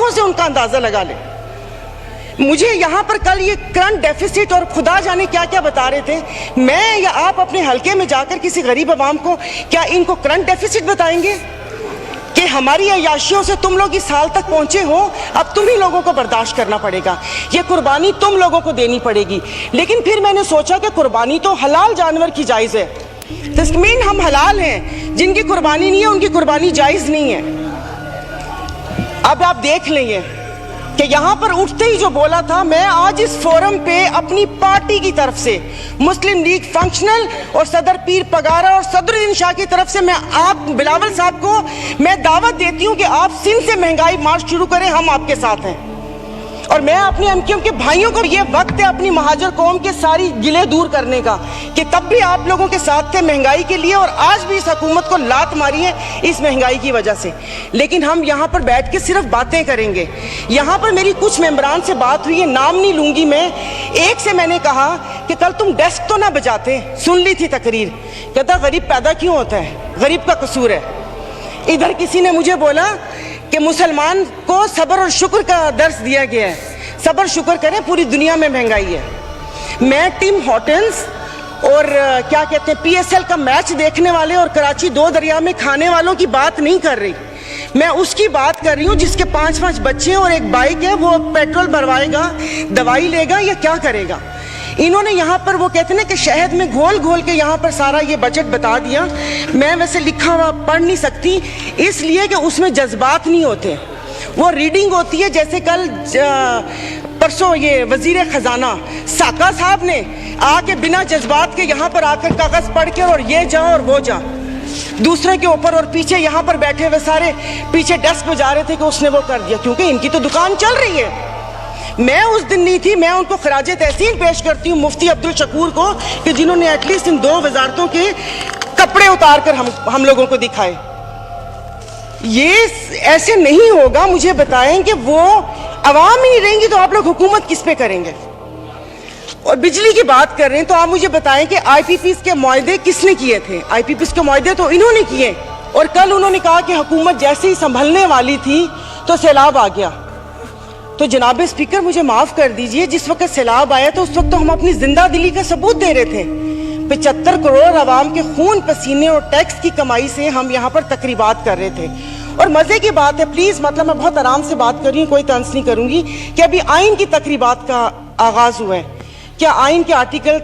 آنکھوں سے ان کا اندازہ لگا لیں. مجھے یہاں پر کل یہ کرنٹ ڈیفیسٹ اور خدا جانے کیا کیا بتا رہے تھے. میں یا آپ اپنے حلقے میں جا کر کسی غریب عوام کو کیا ان کو کرنٹ ڈیفیسٹ بتائیں گے کہ ہماری عیاشیوں سے تم لوگ اس حال تک پہنچے ہو؟ اب تم ہی لوگوں کو برداشت کرنا پڑے گا, یہ قربانی تم لوگوں کو دینی پڑے گی. لیکن پھر میں نے سوچا کہ قربانی تو حلال جانور کی جائز ہے. تسمین ہم حلال ہیں, جن کی قربانی نہیں ہے ان کی قربانی جائز نہیں ہے. اب آپ دیکھ لیں گے کہ یہاں پر اٹھتے ہی جو بولا تھا, میں آج اس فورم پہ اپنی پارٹی کی طرف سے مسلم لیگ فنکشنل اور صدر پیر پگارا اور صدر الدین شاہ کی طرف سے میں آپ بلاول صاحب کو میں دعوت دیتی ہوں کہ آپ سندھ سے مہنگائی مارچ شروع کریں, ہم آپ کے ساتھ ہیں. اور میں اپنے ایم کیو ایم کے بھائیوں کو, یہ وقت ہے اپنی مہاجر قوم کے ساری گلے دور کرنے کا کہ تب بھی آپ لوگوں کے ساتھ تھے مہنگائی کے لیے, اور آج بھی اس حکومت کو لات ماری ہے اس مہنگائی کی وجہ سے. لیکن ہم یہاں پر بیٹھ کے صرف باتیں کریں گے. یہاں پر میری کچھ ممبران سے بات ہوئی ہے, نام نہیں لوں گی میں. ایک سے میں نے کہا کہ کل تم ڈیسک تو نہ بجاتے, سن لی تھی تقریر, کہتا غریب پیدا کیوں ہوتا ہے, غریب کا قصور ہے. ادھر کسی نے مجھے بولا کہ مسلمان کو صبر اور شکر کا درس دیا گیا ہے, صبر شکر کریں, پوری دنیا میں مہنگائی ہے. میں ٹیم ہارٹنز اور کیا کہتے ہیں پی ایس ایل کا میچ دیکھنے والے اور کراچی دو دریا میں کھانے والوں کی بات نہیں کر رہی. میں اس کی بات کر رہی ہوں جس کے 5 بچے ہیں اور ایک بائک ہے, وہ پیٹرول بھروائے گا, دوائی لے گا یا کیا کرے گا. انہوں نے یہاں پر وہ کہتے ہیں کہ شہد میں گھول گھول کے یہاں پر سارا یہ بجٹ بتا دیا. میں ویسے لکھا ہوا پڑھ نہیں سکتی اس لیے کہ اس میں جذبات نہیں ہوتے, وہ ریڈنگ ہوتی ہے. جیسے کل پرسوں یہ وزیر خزانہ ساکا صاحب نے آ کے بنا جذبات کے یہاں پر آ کر کاغذ پڑھ کے اور یہ جا اور وہ جا دوسرے کے اوپر, اور پیچھے یہاں پر بیٹھے ہوئے سارے پیچھے ڈیسک پہ جا رہے تھے کہ اس نے وہ کر دیا, کیونکہ ان کی تو دکان چل رہی ہے. میں اس دن نہیں تھی, میں ان کو خراج تحسین پیش کرتی ہوں مفتی عبدالشکور کو کہ جنہوں نے ایٹ لیسٹ ان 2 وزارتوں کے کپڑے اتار کر ہم لوگوں کو دکھائے. یہ ایسے نہیں ہوگا. مجھے بتائیں کہ وہ عوام ہی نہیں رہیں گی تو آپ لوگ حکومت کس پہ کریں گے؟ اور بجلی کی بات کر رہے ہیں تو آپ مجھے بتائیں کہ آئی پی پیز کے معاہدے کس نے کیے تھے؟ آئی پی پیز کے معاہدے تو انہوں نے کیے. اور کل انہوں نے کہا کہ حکومت جیسے ہی سنبھلنے والی تھی تو سیلاب آ گیا. تو جناب اسپیکر مجھے معاف کر دیجئے, جس وقت سیلاب آیا تو اس وقت تو ہم اپنی زندہ دلی کا ثبوت دے رہے تھے. 75 کروڑ عوام کے خون پسینے اور ٹیکس کی کمائی سے ہم یہاں پر تقریبات کر رہے تھے. اور مزے کی بات ہے, پلیز مطلب میں بہت آرام سے بات کر رہی ہوں, کوئی طنز نہیں کروں گی, کہ ابھی آئین کی تقریبات کا آغاز ہوا ہے. کیا آئین کے آرٹیکل